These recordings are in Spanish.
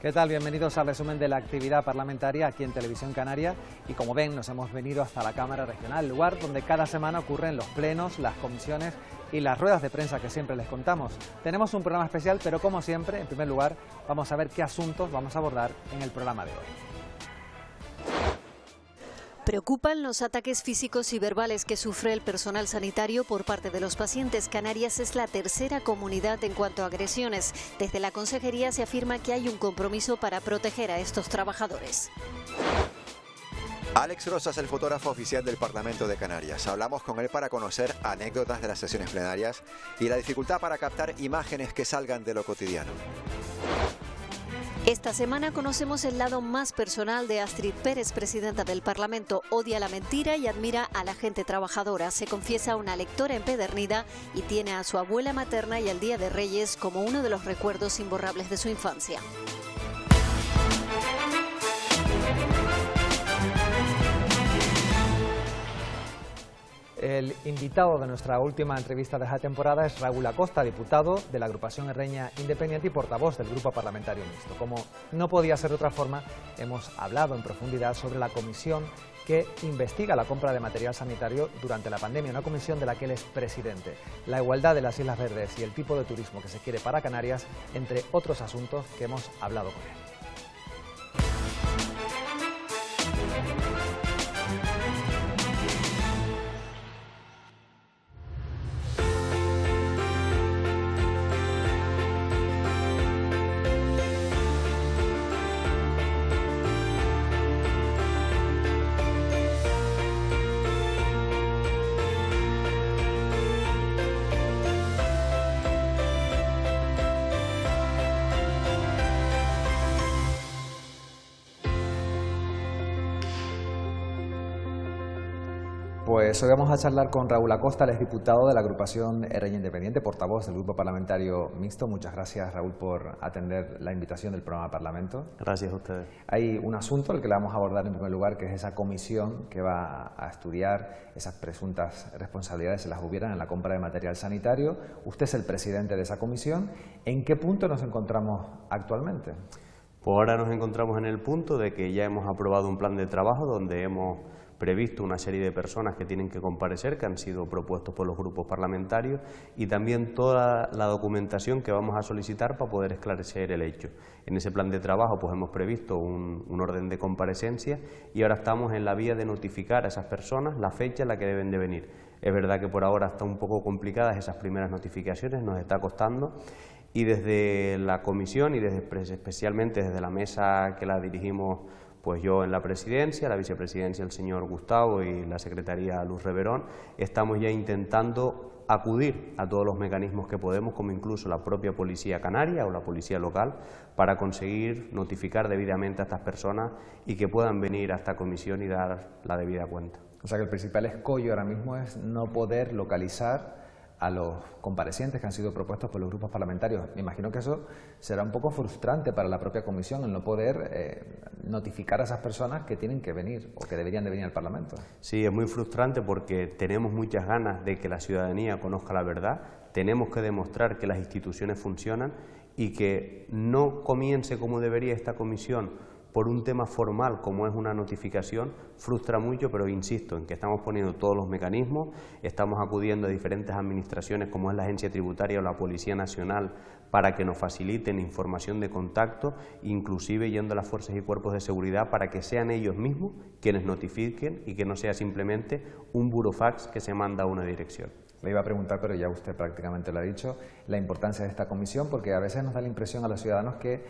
¿Qué tal? Bienvenidos al resumen de la actividad parlamentaria aquí en Televisión Canaria. Y como ven, nos hemos venido hasta la Cámara Regional, lugar donde cada semana ocurren los plenos, las comisiones y las ruedas de prensa que siempre les contamos. Tenemos un programa especial, pero como siempre, en primer lugar, vamos a ver qué asuntos vamos a abordar en el programa de hoy. Preocupan los ataques físicos y verbales que sufre el personal sanitario por parte de los pacientes. Canarias es la tercera comunidad en cuanto a agresiones. Desde la Consejería se afirma que hay un compromiso para proteger a estos trabajadores. Alex Rosas, el fotógrafo oficial del Parlamento de Canarias. Hablamos con él para conocer anécdotas de las sesiones plenarias y la dificultad para captar imágenes que salgan de lo cotidiano. Esta semana conocemos el lado más personal de Astrid Pérez, presidenta del Parlamento. Odia la mentira y admira a la gente trabajadora. Se confiesa una lectora empedernida y tiene a su abuela materna y al Día de Reyes como uno de los recuerdos imborrables de su infancia. El invitado de nuestra última entrevista de esta temporada es Raúl Acosta, diputado de la agrupación Erreña Independiente y portavoz del Grupo Parlamentario Mixto. Como no podía ser de otra forma, hemos hablado en profundidad sobre la comisión que investiga la compra de material sanitario durante la pandemia, una comisión de la que él es presidente, la igualdad de las Islas Verdes y el tipo de turismo que se quiere para Canarias, entre otros asuntos que hemos hablado con él. Pues hoy vamos a charlar con Raúl Acosta, él es diputado de la agrupación Erreña Independiente, portavoz del Grupo Parlamentario Mixto. Muchas gracias, Raúl, por atender la invitación del programa Parlamento. Gracias a ustedes. Hay un asunto al que le vamos a abordar en primer lugar, que es esa comisión que va a estudiar esas presuntas responsabilidades, si las hubieran, en la compra de material sanitario. Usted es el presidente de esa comisión. ¿En qué punto nos encontramos actualmente? Pues ahora nos encontramos en el punto de que ya hemos aprobado un plan de trabajo donde hemos previsto una serie de personas que tienen que comparecer, que han sido propuestos por los grupos parlamentarios, y también toda la documentación que vamos a solicitar para poder esclarecer el hecho. En ese plan de trabajo pues hemos previsto un orden de comparecencia y ahora estamos en la vía de notificar a esas personas la fecha en la que deben de venir. Es verdad que por ahora están un poco complicadas esas primeras notificaciones, nos está costando, y desde la comisión y especialmente desde la mesa que la dirigimos pues yo en la presidencia, la vicepresidencia el señor Gustavo y la secretaría Luz Reverón, estamos ya intentando acudir a todos los mecanismos que podemos, como incluso la propia Policía Canaria o la Policía Local, para conseguir notificar debidamente a estas personas y que puedan venir a esta comisión y dar la debida cuenta. O sea que el principal escollo ahora mismo es no poder localizar a los comparecientes que han sido propuestos por los grupos parlamentarios. Me imagino que eso será un poco frustrante para la propia comisión, el no poder notificar a esas personas que tienen que venir o que deberían de venir al Parlamento. Sí, es muy frustrante porque tenemos muchas ganas de que la ciudadanía conozca la verdad, tenemos que demostrar que las instituciones funcionan y que no comience como debería esta comisión por un tema formal como es una notificación, frustra mucho, pero insisto en que estamos poniendo todos los mecanismos, estamos acudiendo a diferentes administraciones como es la Agencia Tributaria o la Policía Nacional para que nos faciliten información de contacto, inclusive yendo a las fuerzas y cuerpos de seguridad para que sean ellos mismos quienes notifiquen y que no sea simplemente un burofax que se manda a una dirección. Le iba a preguntar, pero ya usted prácticamente lo ha dicho, la importancia de esta comisión, porque a veces nos da la impresión a los ciudadanos que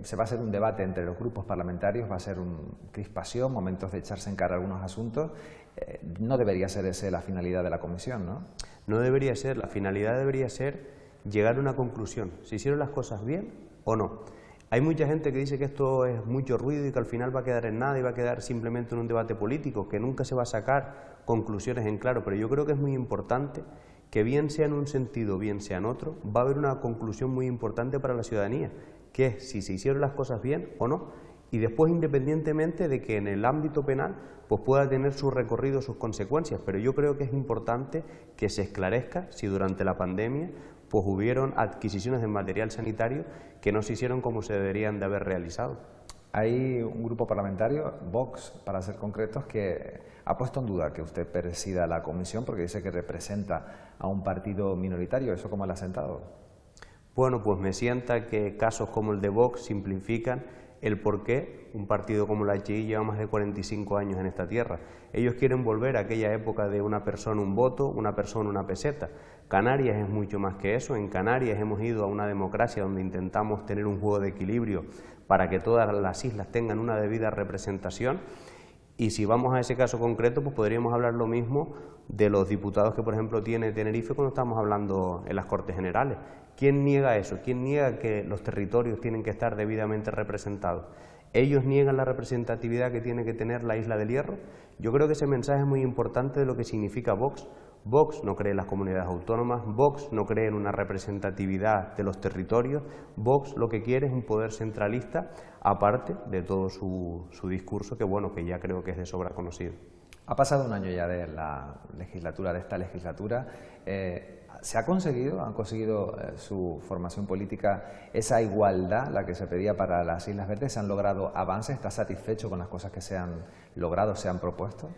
se va a hacer un debate entre los grupos parlamentarios, va a ser una crispación, momentos de echarse en cara algunos asuntos. No debería ser esa la finalidad de la comisión, ¿no? No debería ser, la finalidad debería ser llegar a una conclusión, si hicieron las cosas bien o no. Hay mucha gente que dice que esto es mucho ruido y que al final va a quedar en nada y va a quedar simplemente en un debate político, que nunca se va a sacar conclusiones en claro, pero yo creo que es muy importante que bien sea en un sentido, bien sea en otro, va a haber una conclusión muy importante para la ciudadanía, que es si se hicieron las cosas bien o no, y después independientemente de que en el ámbito penal pues pueda tener su recorrido, sus consecuencias, pero yo creo que es importante que se esclarezca si durante la pandemia pues hubieron adquisiciones de material sanitario que no se hicieron como se deberían de haber realizado. Hay un grupo parlamentario, Vox, para ser concretos, que ha puesto en duda que usted presida la comisión porque dice que representa a un partido minoritario. ¿Eso cómo le ha sentado? Bueno, pues me sienta que casos como el de Vox simplifican el por qué un partido como la HI lleva más de 45 años en esta tierra. Ellos quieren volver a aquella época de una persona un voto, una persona una peseta. Canarias es mucho más que eso. En Canarias hemos ido a una democracia donde intentamos tener un juego de equilibrio para que todas las islas tengan una debida representación. Y si vamos a ese caso concreto, pues podríamos hablar lo mismo de los diputados que, por ejemplo, tiene Tenerife cuando estamos hablando en las Cortes Generales. ¿Quién niega eso? ¿Quién niega que los territorios tienen que estar debidamente representados? ¿Ellos niegan la representatividad que tiene que tener la Isla del Hierro? Yo creo que ese mensaje es muy importante de lo que significa Vox. Vox no cree en las comunidades autónomas, Vox no cree en una representatividad de los territorios, Vox lo que quiere es un poder centralista, aparte de todo su discurso, que bueno, que ya creo que es de sobra conocido. Ha pasado un año ya de esta legislatura. ¿Se ha conseguido, han conseguido su formación política, esa igualdad, la que se pedía para las Islas Verdes? ¿Se han logrado avances? ¿Está satisfecho con las cosas que se han logrado, se han propuesto?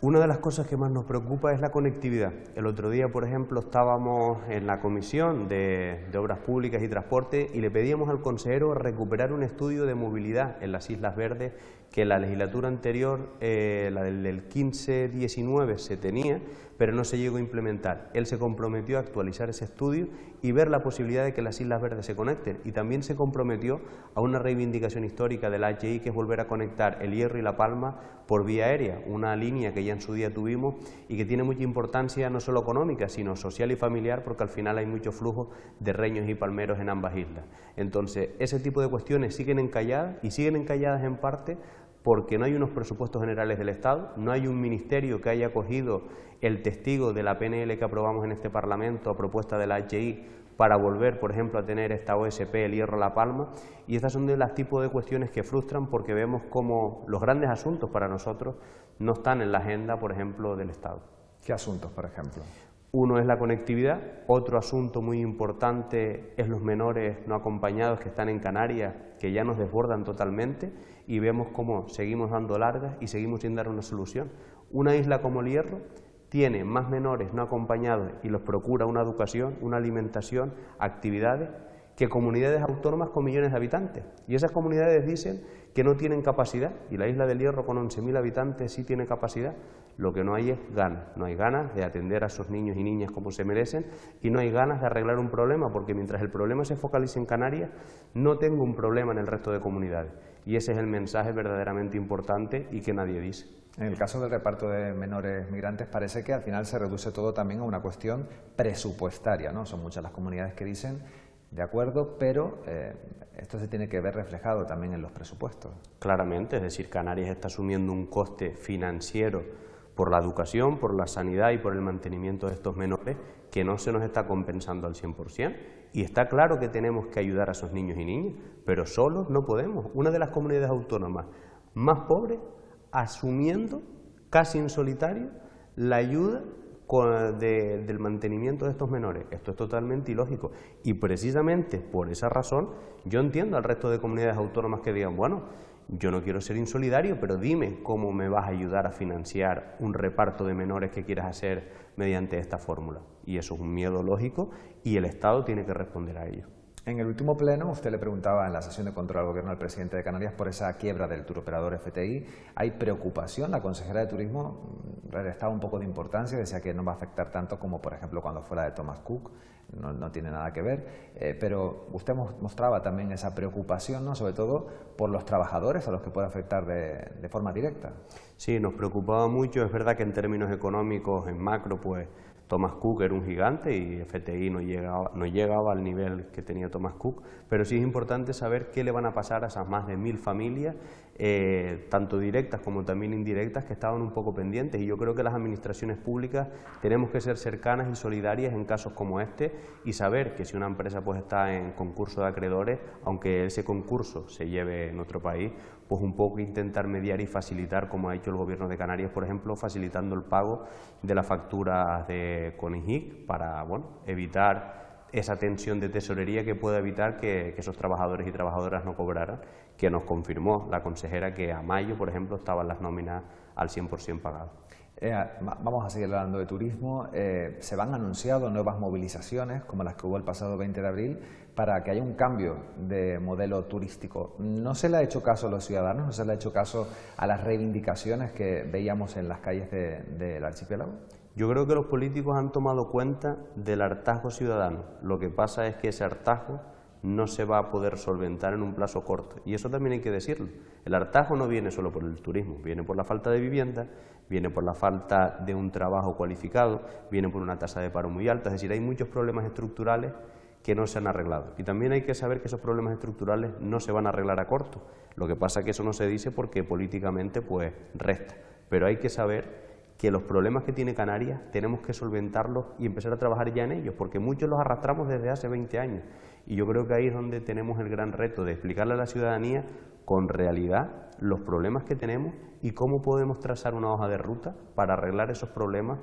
Una de las cosas que más nos preocupa es la conectividad. El otro día, por ejemplo, estábamos en la Comisión de Obras Públicas y Transporte y le pedíamos al consejero recuperar un estudio de movilidad en las Islas Verdes que en la legislatura anterior, la del 15-19, se tenía, pero no se llegó a implementar. Él se comprometió a actualizar ese estudio y ver la posibilidad de que las Islas Verdes se conecten, y también se comprometió a una reivindicación histórica de la HI, que es volver a conectar El Hierro y La Palma por vía aérea, una línea que ya en su día tuvimos y que tiene mucha importancia no solo económica, sino social y familiar, porque al final hay mucho flujo de reños y palmeros en ambas islas. Entonces, ese tipo de cuestiones siguen encalladas, y siguen encalladas en parte porque no hay unos presupuestos generales del Estado, no hay un ministerio que haya cogido el testigo de la PNL que aprobamos en este Parlamento a propuesta de la HI para volver, por ejemplo, a tener esta OSP, El Hierro, La Palma, y estas son de los tipos de cuestiones que frustran porque vemos como los grandes asuntos para nosotros no están en la agenda, por ejemplo, del Estado. ¿Qué asuntos, por ejemplo? Uno es la conectividad, otro asunto muy importante es los menores no acompañados que están en Canarias, que ya nos desbordan totalmente, y vemos cómo seguimos dando largas y seguimos sin dar una solución. Una isla como El Hierro tiene más menores no acompañados y los procura una educación, una alimentación, actividades, que comunidades autónomas con millones de habitantes. Y esas comunidades dicen que no tienen capacidad, y la Isla del Hierro con 11.000 habitantes sí tiene capacidad. Lo que no hay es ganas, no hay ganas de atender a esos niños y niñas como se merecen, y no hay ganas de arreglar un problema, porque mientras el problema se focalice en Canarias, no tengo un problema en el resto de comunidades. Y ese es el mensaje verdaderamente importante y que nadie dice. En el caso del reparto de menores migrantes parece que al final se reduce todo también a una cuestión presupuestaria, ¿no? Son muchas las comunidades que dicen, de acuerdo, pero esto se tiene que ver reflejado también en los presupuestos. Claramente, es decir, Canarias está asumiendo un coste financiero por la educación, por la sanidad y por el mantenimiento de estos menores que no se nos está compensando al 100%. Y está claro que tenemos que ayudar a esos niños y niñas, pero solos no podemos. Una de las comunidades autónomas más pobres asumiendo casi en solitario la ayuda del mantenimiento de estos menores. Esto es totalmente ilógico, y precisamente por esa razón yo entiendo al resto de comunidades autónomas que digan, bueno, yo no quiero ser insolidario, pero dime cómo me vas a ayudar a financiar un reparto de menores que quieras hacer mediante esta fórmula. Y eso es un miedo lógico y el Estado tiene que responder a ello. En el último pleno, usted le preguntaba en la sesión de control al Gobierno al presidente de Canarias por esa quiebra del turoperador FTI. ¿Hay preocupación? La consejera de Turismo restaba un poco de importancia, decía que no va a afectar tanto como, por ejemplo, cuando fue la de Thomas Cook. No tiene nada que ver, pero usted mostraba también esa preocupación, ¿no? Sobre todo por los trabajadores a los que puede afectar de forma directa. Sí, nos preocupaba mucho. Es verdad que en términos económicos, en macro, pues Thomas Cook era un gigante y FTI no llegaba al nivel que tenía Thomas Cook, pero sí es importante saber qué le van a pasar a esas más de 1000 familias, tanto directas como también indirectas, que estaban un poco pendientes. Y yo creo que las administraciones públicas tenemos que ser cercanas y solidarias en casos como este y saber que si una empresa pues está en concurso de acreedores, aunque ese concurso se lleve en otro país, pues un poco intentar mediar y facilitar, como ha hecho el Gobierno de Canarias, por ejemplo, facilitando el pago de las facturas de CONIGIC para, bueno, evitar esa tensión de tesorería que pueda evitar que esos trabajadores y trabajadoras no cobraran, que nos confirmó la consejera que a mayo, por ejemplo, estaban las nóminas al 100% pagadas. Vamos a seguir hablando de turismo. Se van anunciando nuevas movilizaciones, como las que hubo el pasado 20 de abril, para que haya un cambio de modelo turístico. ¿No se le ha hecho caso a los ciudadanos? ¿No se le ha hecho caso a las reivindicaciones que veíamos en las calles del archipiélago? Yo creo que los políticos han tomado cuenta del hartazgo ciudadano. Lo que pasa es que ese hartazgo no se va a poder solventar en un plazo corto. Y eso también hay que decirlo. El hartazgo no viene solo por el turismo, viene por la falta de vivienda, viene por la falta de un trabajo cualificado, viene por una tasa de paro muy alta. Es decir, hay muchos problemas estructurales que no se han arreglado. Y también hay que saber que esos problemas estructurales no se van a arreglar a corto. Lo que pasa es que eso no se dice porque políticamente pues resta. Pero hay que saber que los problemas que tiene Canarias tenemos que solventarlos y empezar a trabajar ya en ellos, porque muchos los arrastramos desde hace 20 años. Y yo creo que ahí es donde tenemos el gran reto de explicarle a la ciudadanía con realidad los problemas que tenemos y cómo podemos trazar una hoja de ruta para arreglar esos problemas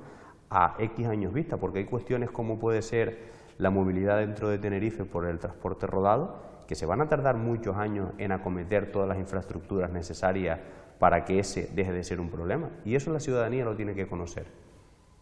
a X años vista, porque hay cuestiones como puede ser la movilidad dentro de Tenerife por el transporte rodado, que se van a tardar muchos años en acometer todas las infraestructuras necesarias para que ese deje de ser un problema. Y eso la ciudadanía lo tiene que conocer.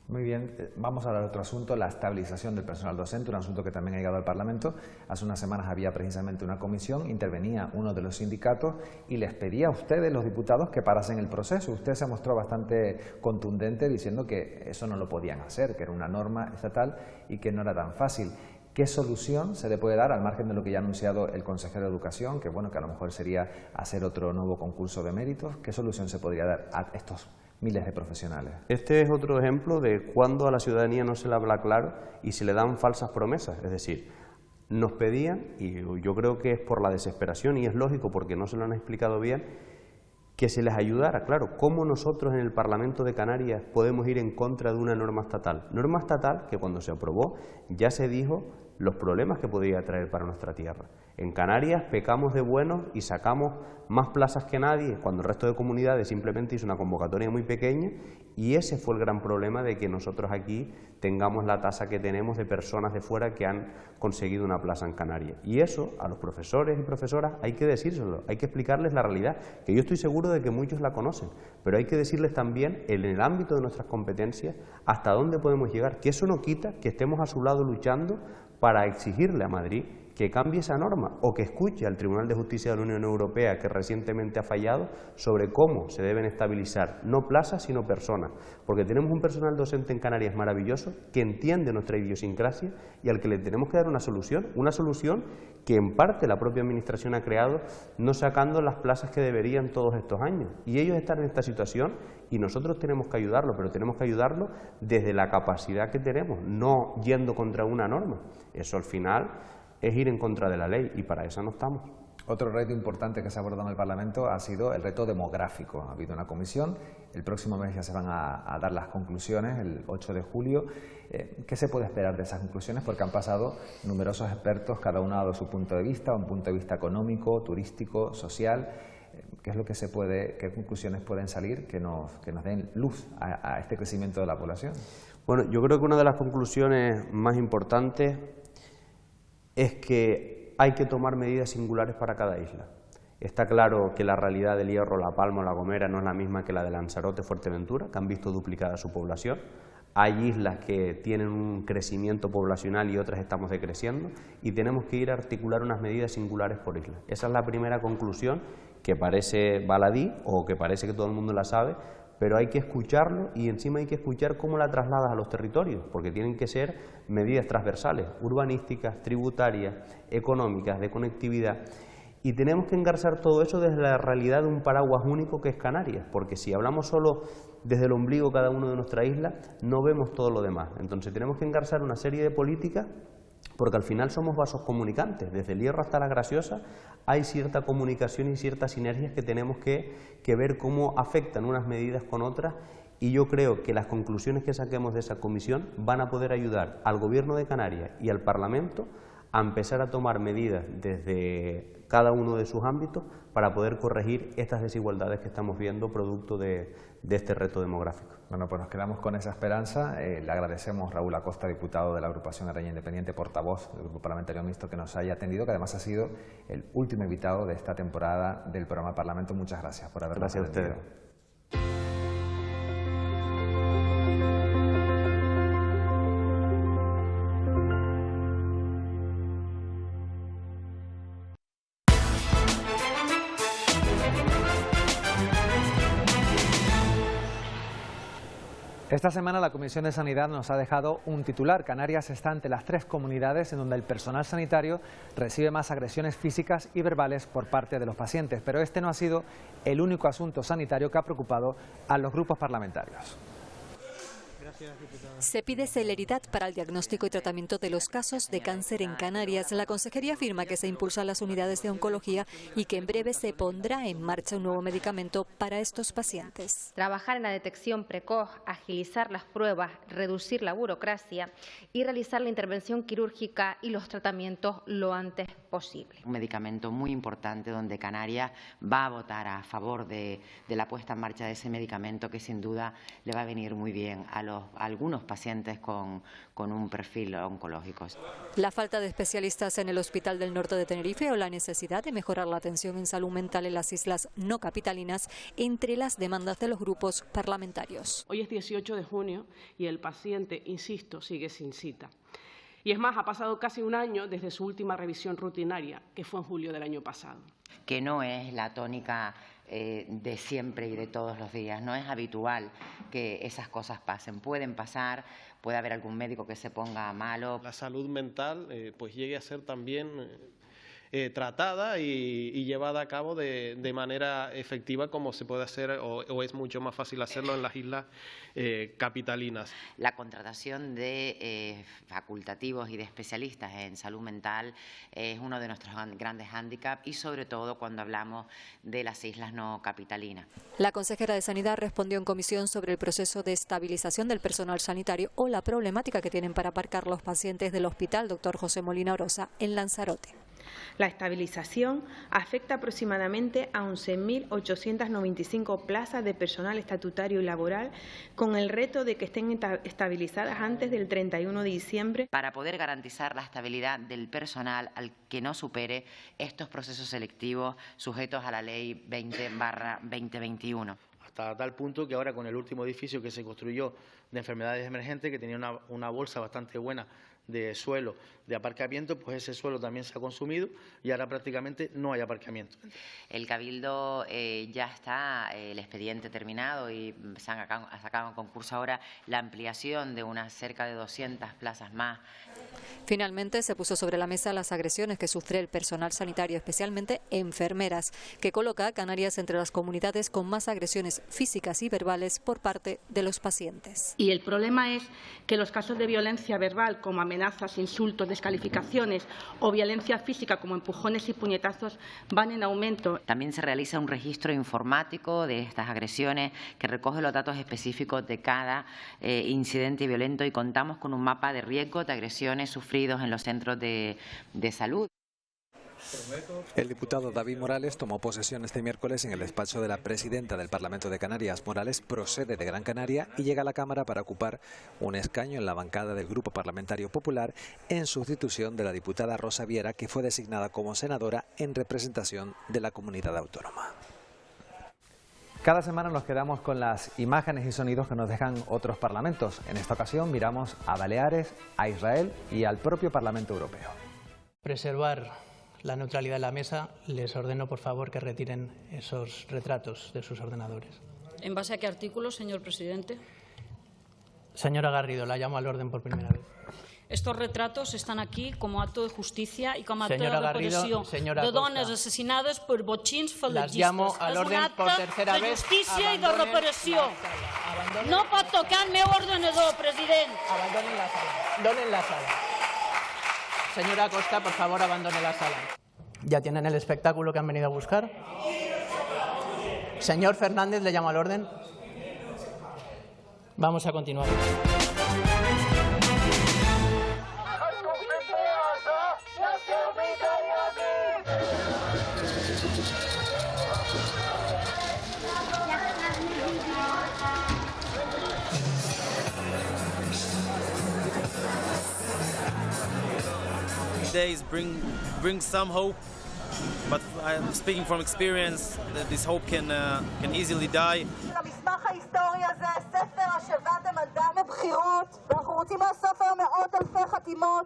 Muy bien, vamos a hablar de otro asunto, la estabilización del personal docente, un asunto que también ha llegado al Parlamento. Hace unas semanas había precisamente una comisión, intervenía uno de los sindicatos y les pedía a ustedes, los diputados, que parasen el proceso. Usted se mostró bastante contundente diciendo que eso no lo podían hacer, que era una norma estatal y que no era tan fácil. ¿Qué solución se le puede dar, al margen de lo que ya ha anunciado el consejero de Educación, que bueno, que a lo mejor sería hacer otro nuevo concurso de méritos? ¿Qué solución se podría dar a estos miles de profesionales? Este es otro ejemplo de cuando a la ciudadanía no se le habla claro y se le dan falsas promesas. Es decir, nos pedían, y yo creo que es por la desesperación, y es lógico porque no se lo han explicado bien, que se les ayudara. Claro, ¿cómo nosotros en el Parlamento de Canarias podemos ir en contra de una norma estatal? Norma estatal que cuando se aprobó ya se dijo los problemas que podría traer para nuestra tierra. En Canarias pecamos de buenos y sacamos más plazas que nadie, cuando el resto de comunidades simplemente hizo una convocatoria muy pequeña, y ese fue el gran problema de que nosotros aquí tengamos la tasa que tenemos de personas de fuera que han conseguido una plaza en Canarias. Y eso a los profesores y profesoras hay que decírselo, hay que explicarles la realidad, que yo estoy seguro de que muchos la conocen, pero hay que decirles también en el ámbito de nuestras competencias hasta dónde podemos llegar, que eso no quita que estemos a su lado luchando para exigirle a Madrid que cambie esa norma o que escuche al Tribunal de Justicia de la Unión Europea, que recientemente ha fallado, sobre cómo se deben estabilizar no plazas sino personas, porque tenemos un personal docente en Canarias maravilloso que entiende nuestra idiosincrasia y al que le tenemos que dar una solución que en parte la propia Administración ha creado, no sacando las plazas que deberían todos estos años. Y ellos están en esta situación y nosotros tenemos que ayudarlo, pero tenemos que ayudarlo desde la capacidad que tenemos, no yendo contra una norma. Eso al final es ir en contra de la ley y para eso no estamos. Otro reto importante que se ha abordado en el Parlamento ha sido el reto demográfico. Ha habido una comisión, el próximo mes ya se van a dar las conclusiones, el 8 de julio. ¿Qué se puede esperar de esas conclusiones? Porque han pasado numerosos expertos, cada uno ha dado su punto de vista, un punto de vista económico, turístico, social. ¿Qué es lo que qué conclusiones pueden salir que nos den luz a este crecimiento de la población? Bueno, yo creo que una de las conclusiones más importantes es que hay que tomar medidas singulares para cada isla. Está claro que la realidad del Hierro, La Palma o La Gomera no es la misma que la de Lanzarote, Fuerteventura, que han visto duplicada su población. Hay islas que tienen un crecimiento poblacional y otras estamos decreciendo y tenemos que ir a articular unas medidas singulares por isla. Esa es la primera conclusión, que parece baladí o que parece que todo el mundo la sabe, pero hay que escucharlo y encima hay que escuchar cómo la trasladas a los territorios, porque tienen que ser medidas transversales, urbanísticas, tributarias, económicas, de conectividad. Y tenemos que engarzar todo eso desde la realidad de un paraguas único que es Canarias, porque si hablamos solo desde el ombligo cada uno de nuestra isla, no vemos todo lo demás. Entonces tenemos que engarzar una serie de políticas, porque al final somos vasos comunicantes. Desde el Hierro hasta La Graciosa hay cierta comunicación y ciertas sinergias que tenemos que ver cómo afectan unas medidas con otras, y yo creo que las conclusiones que saquemos de esa comisión van a poder ayudar al Gobierno de Canarias y al Parlamento a empezar a tomar medidas desde cada uno de sus ámbitos para poder corregir estas desigualdades que estamos viendo producto de este reto demográfico. Bueno, pues nos quedamos con esa esperanza. Le agradecemos a Raúl Acosta, diputado de la agrupación Herreña Independiente, portavoz del Grupo Parlamentario Mixto, que nos haya atendido, que además ha sido el último invitado de esta temporada del programa Parlamento. Muchas gracias por habernos atendido. Gracias a ustedes. Esta semana la Comisión de Sanidad nos ha dejado un titular. Canarias está ante las 3 comunidades en donde el personal sanitario recibe más agresiones físicas y verbales por parte de los pacientes. Pero este no ha sido el único asunto sanitario que ha preocupado a los grupos parlamentarios. Se pide celeridad para el diagnóstico y tratamiento de los casos de cáncer en Canarias. La Consejería afirma que se impulsan las unidades de oncología y que en breve se pondrá en marcha un nuevo medicamento para estos pacientes. Trabajar en la detección precoz, agilizar las pruebas, reducir la burocracia y realizar la intervención quirúrgica y los tratamientos lo antes posible. Un medicamento muy importante donde Canarias va a votar a favor de la puesta en marcha de ese medicamento que sin duda le va a venir muy bien a algunos pacientes con un perfil oncológico. La falta de especialistas en el Hospital del Norte de Tenerife o la necesidad de mejorar la atención en salud mental en las islas no capitalinas entre las demandas de los grupos parlamentarios. Hoy es 18 de junio y el paciente, insisto, sigue sin cita. Y es más, ha pasado casi un año desde su última revisión rutinaria, que fue en julio del año pasado. Que no es la tónica de siempre y de todos los días. No es habitual que esas cosas pasen. Pueden pasar, puede haber algún médico que se ponga malo. La salud mental pues llegue a ser también tratada y llevada a cabo de manera efectiva como se puede hacer o es mucho más fácil hacerlo en las islas capitalinas. La contratación de facultativos y de especialistas en salud mental es uno de nuestros grandes hándicaps y sobre todo cuando hablamos de las islas no capitalinas. La consejera de Sanidad respondió en comisión sobre el proceso de estabilización del personal sanitario o la problemática que tienen para aparcar los pacientes del hospital Dr. José Molina Orosa en Lanzarote. La estabilización afecta aproximadamente a 11.895 plazas de personal estatutario y laboral, con el reto de que estén estabilizadas antes del 31 de diciembre. Para poder garantizar la estabilidad del personal al que no supere estos procesos selectivos sujetos a la Ley 20/2021. Hasta tal punto que ahora con el último edificio que se construyó de enfermedades emergentes, que tenía una bolsa bastante buena de suelo de aparcamiento, pues ese suelo también se ha consumido y ahora prácticamente no hay aparcamiento. El Cabildo ya está el expediente terminado y se ha sacado en concurso ahora la ampliación de unas cerca de 200 plazas más. Finalmente se puso sobre la mesa las agresiones que sufre el personal sanitario, especialmente enfermeras, que coloca a Canarias entre las comunidades con más agresiones físicas y verbales por parte de los pacientes. Y el problema es que los casos de violencia verbal, como amenazas, insultos, descalificaciones o violencia física, como empujones y puñetazos, van en aumento. También se realiza un registro informático de estas agresiones que recoge los datos específicos de cada incidente violento y contamos con un mapa de riesgo de agresiones sufridos en los centros de salud. El diputado David Morales tomó posesión este miércoles en el despacho de la presidenta del Parlamento de Canarias. Morales procede de Gran Canaria y llega a la Cámara para ocupar un escaño en la bancada del Grupo Parlamentario Popular en sustitución de la diputada Rosa Viera, que fue designada como senadora en representación de la comunidad autónoma. Cada semana nos quedamos con las imágenes y sonidos que nos dejan otros parlamentos. En esta ocasión miramos a Baleares, a Israel y al propio Parlamento Europeo. Preservar la neutralidad de la mesa, les ordeno por favor que retiren esos retratos de sus ordenadores. ¿En base a qué artículo, señor presidente? Señora Garrido, la llamo al orden por primera vez. Estos retratos están aquí como acto de justicia y como acto señora de reparació Garrido, de dones assassinades per botxins falangistes. Las llamo al orden por tercera vez. De justícia i de reparació. No pot tocar el meu ordenador, president. Abandonen la sala. Donen la sala. Señora Costa, por favor, abandone la sala. ¿Ya tienen el espectáculo que han venido a buscar? Señor Fernández, le llamo al orden. Vamos a continuar. days bring some hope, but I'm speaking from experience that this hope can easily die. המסמך ההיסטורי הזה, ספר השבת המדע בבחירות, ואנחנו רוצים לאסוף היום מאות אלפי חתימות.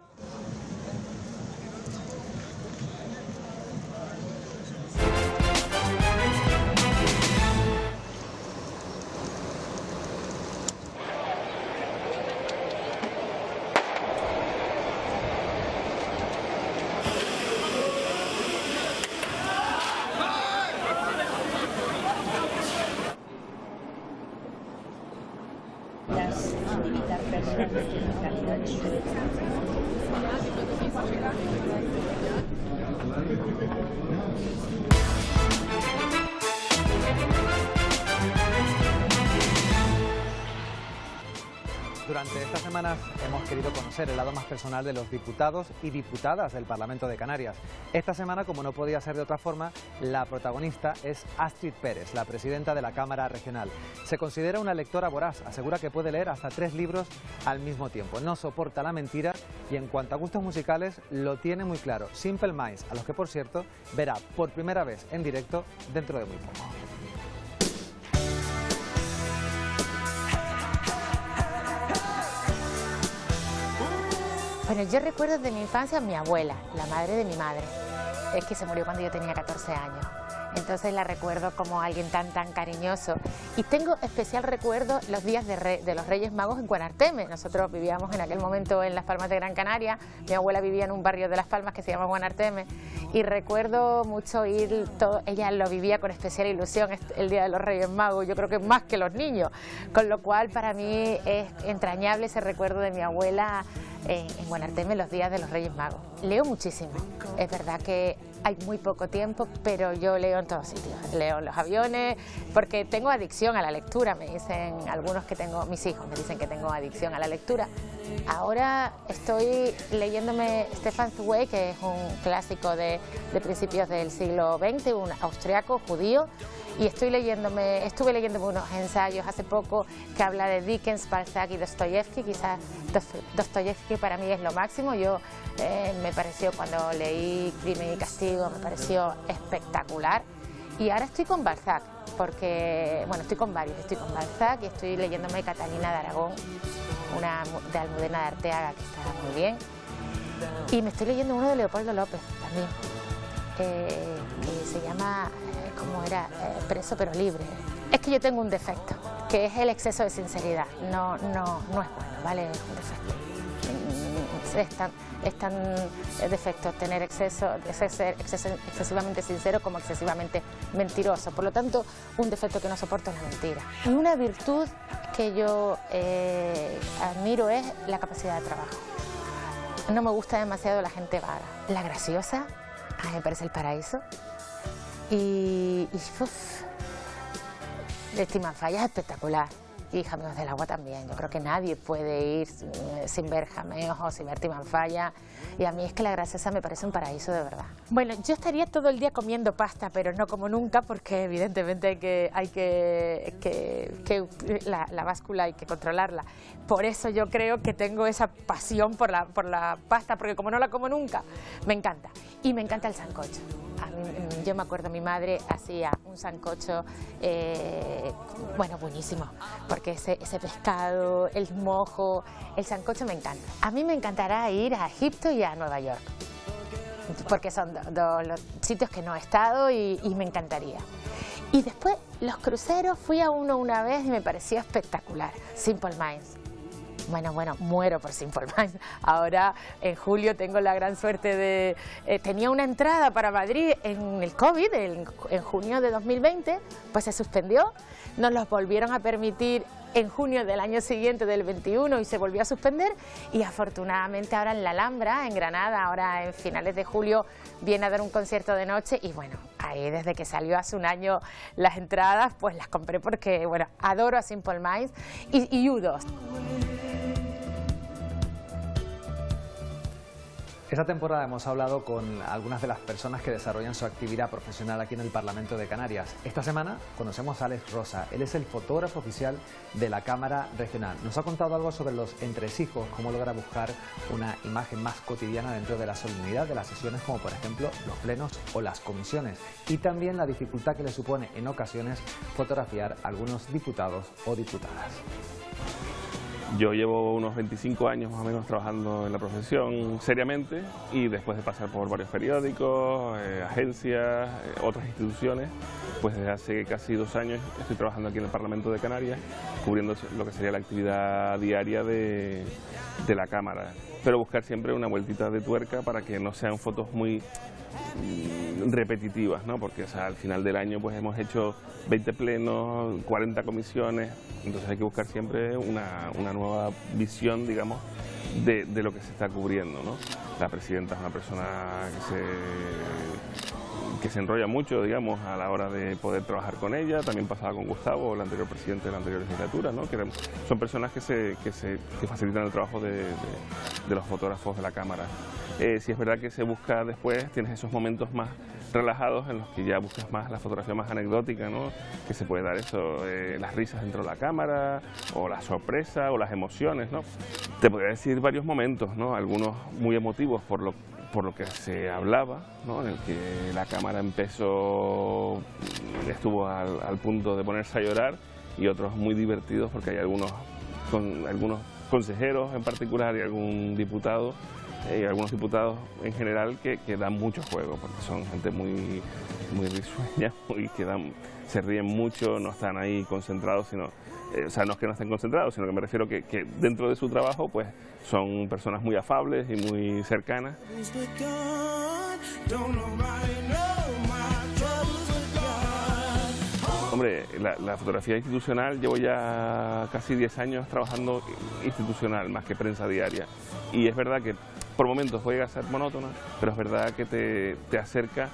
Durante estas semanas hemos querido conocer el lado más personal de los diputados y diputadas del Parlamento de Canarias. Esta semana, como no podía ser de otra forma, la protagonista es Astrid Pérez, la presidenta de la Cámara Regional. Se considera una lectora voraz, asegura que puede leer hasta 3 libros al mismo tiempo. No soporta la mentira y en cuanto a gustos musicales lo tiene muy claro. Simple Minds, a los que por cierto verá por primera vez en directo dentro de muy poco. Bueno, yo recuerdo de mi infancia a mi abuela, la madre de mi madre. Es que se murió cuando yo tenía 14 años. Entonces la recuerdo como alguien tan cariñoso. Y tengo especial recuerdo los días de los Reyes Magos en Guanarteme. Nosotros vivíamos en aquel momento en Las Palmas de Gran Canaria. Mi abuela vivía en un barrio de Las Palmas que se llama Guanarteme. Y recuerdo mucho ir, ella lo vivía con especial ilusión el día de los Reyes Magos. Yo creo que más que los niños. Con lo cual para mí es entrañable ese recuerdo de mi abuela en Guanarteme los días de los Reyes Magos. Leo muchísimo. Es verdad que hay muy poco tiempo, pero yo leo en todos sitios. Leo en los aviones, porque tengo adicción a la lectura. Me dicen algunos que tengo, mis hijos me dicen que tengo adicción a la lectura. Ahora estoy leyéndome Stefan Zweig, que es un clásico de principios del siglo XX, un austriaco judío. Y estuve leyéndome unos ensayos hace poco que habla de Dickens, Balzac y Dostoyevsky. Quizás Dostoyevsky para mí es lo máximo. Yo me pareció, cuando leí Crimen y Castigo, me pareció espectacular. Y ahora estoy con Balzac, porque, bueno, estoy con varios. Estoy con Balzac y estoy leyéndome Catalina de Aragón, una de Almudena de Arteaga, que está muy bien. Y me estoy leyendo uno de Leopoldo López también, que se llama... ¿Cómo era? Preso pero libre. Es que yo tengo un defecto, que es el exceso de sinceridad. No es bueno, ¿vale? Es un defecto. Es tan defecto tener ser excesivamente sincero como excesivamente mentiroso. Por lo tanto, un defecto que no soporto es la mentira. Y una virtud que yo admiro es la capacidad de trabajo. No me gusta demasiado la gente vaga. La graciosa, a mí me parece el paraíso. Y Timanfaya es espectacular. Y Jameos del Agua también. Yo creo que nadie puede ir sin ver Jameos o sin ver Timanfaya. Y a mí es que la graciosa me parece un paraíso de verdad. Bueno, yo estaría todo el día comiendo pasta, pero no como nunca, porque evidentemente la báscula hay que controlarla. Por eso yo creo que tengo esa pasión por la pasta, porque como no la como nunca, me encanta. Y me encanta el sancocho. Yo me acuerdo, mi madre hacía un sancocho, bueno, buenísimo, porque ese pescado, el mojo, el sancocho me encanta. A mí me encantará ir a Egipto y a Nueva York, porque son los sitios que no he estado y me encantaría. Y después, los cruceros, fui a uno una vez y me pareció espectacular, Simple Minds. Bueno, muero por Simple Minds. Ahora, en julio, tengo la gran suerte de... tenía una entrada para Madrid en el COVID, en junio de 2020, pues se suspendió. Nos los volvieron a permitir en junio del año siguiente, del 21, y se volvió a suspender. Y afortunadamente ahora en la Alhambra, en Granada, ahora en finales de julio, viene a dar un concierto de noche. Y bueno, ahí desde que salió hace un año las entradas, pues las compré porque, bueno, adoro a Simple Minds y U2. Esta temporada hemos hablado con algunas de las personas que desarrollan su actividad profesional aquí en el Parlamento de Canarias. Esta semana conocemos a Alex Rosa. Él es el fotógrafo oficial de la Cámara Regional. Nos ha contado algo sobre los entresijos, cómo logra buscar una imagen más cotidiana dentro de la solemnidad de las sesiones, como por ejemplo los plenos o las comisiones. Y también la dificultad que le supone en ocasiones fotografiar a algunos diputados o diputadas. Yo llevo unos 25 años más o menos trabajando en la profesión seriamente y después de pasar por varios periódicos, agencias, otras instituciones, pues desde hace casi 2 años estoy trabajando aquí en el Parlamento de Canarias, cubriendo lo que sería la actividad diaria de la Cámara, pero buscar siempre una vueltita de tuerca para que no sean fotos muy repetitivas, ¿no? Porque o sea, al final del año pues hemos hecho 20 plenos, 40 comisiones, entonces hay que buscar siempre una nueva visión, digamos, de lo que se está cubriendo, ¿no? La presidenta es una persona que se enrolla mucho, digamos, a la hora de poder trabajar con ella. También pasaba con Gustavo, el anterior presidente de la anterior legislatura, ¿no? Que son personas que facilitan el trabajo de los fotógrafos de la Cámara. Si es verdad que se busca después, tienes esos momentos más relajados en los que ya buscas más la fotografía más anecdótica, ¿no? Que se puede dar eso, las risas dentro de la cámara, o la sorpresa, o las emociones, ¿no? Te podría decir varios momentos, ¿no? Algunos muy emotivos por lo que se hablaba, ¿no? En el que la Cámara estuvo al punto de ponerse a llorar, y otros muy divertidos porque hay algunos consejeros en particular y algún diputado y algunos diputados en general que dan mucho juego, porque son gente muy risueña y se ríen mucho, no están ahí concentrados, sino, o sea, no es que no estén concentrados, sino que me refiero que dentro de su trabajo pues son personas muy afables y muy cercanas. Hombre, la fotografía institucional, llevo ya casi 10 años trabajando institucional, más que prensa diaria. Y es verdad que por momentos puede llegar a ser monótona, pero es verdad que te acerca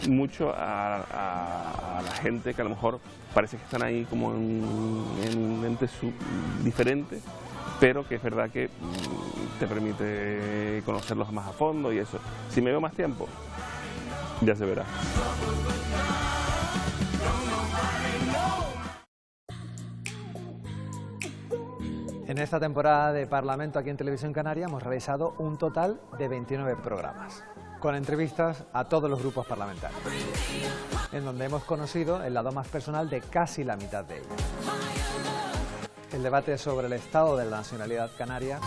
mucho a la gente que a lo mejor parece que están ahí como en un ente diferente, pero que es verdad que te permite conocerlos más a fondo y eso. Si me veo más tiempo, ya se verá. En esta temporada de Parlamento aquí en Televisión Canaria hemos realizado un total de 29 programas, con entrevistas a todos los grupos parlamentarios, en donde hemos conocido el lado más personal de casi la mitad de ellos. El debate sobre el estado de la nacionalidad canaria,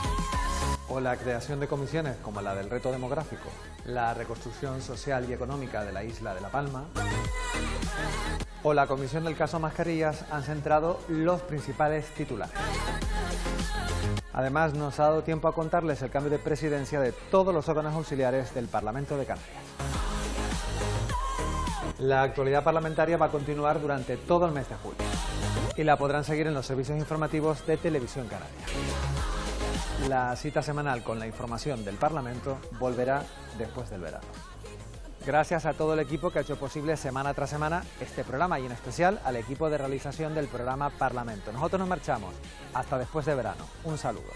o la creación de comisiones como la del reto demográfico, la reconstrucción social y económica de la isla de La Palma, o la comisión del caso Mascarillas, han centrado los principales titulares. Además, nos ha dado tiempo a contarles el cambio de presidencia de todos los órganos auxiliares del Parlamento de Canarias. La actualidad parlamentaria va a continuar durante todo el mes de julio y la podrán seguir en los servicios informativos de Televisión Canaria. La cita semanal con la información del Parlamento volverá después del verano. Gracias a todo el equipo que ha hecho posible semana tras semana este programa, y en especial al equipo de realización del programa Parlamento. Nosotros nos marchamos hasta después de verano. Un saludo.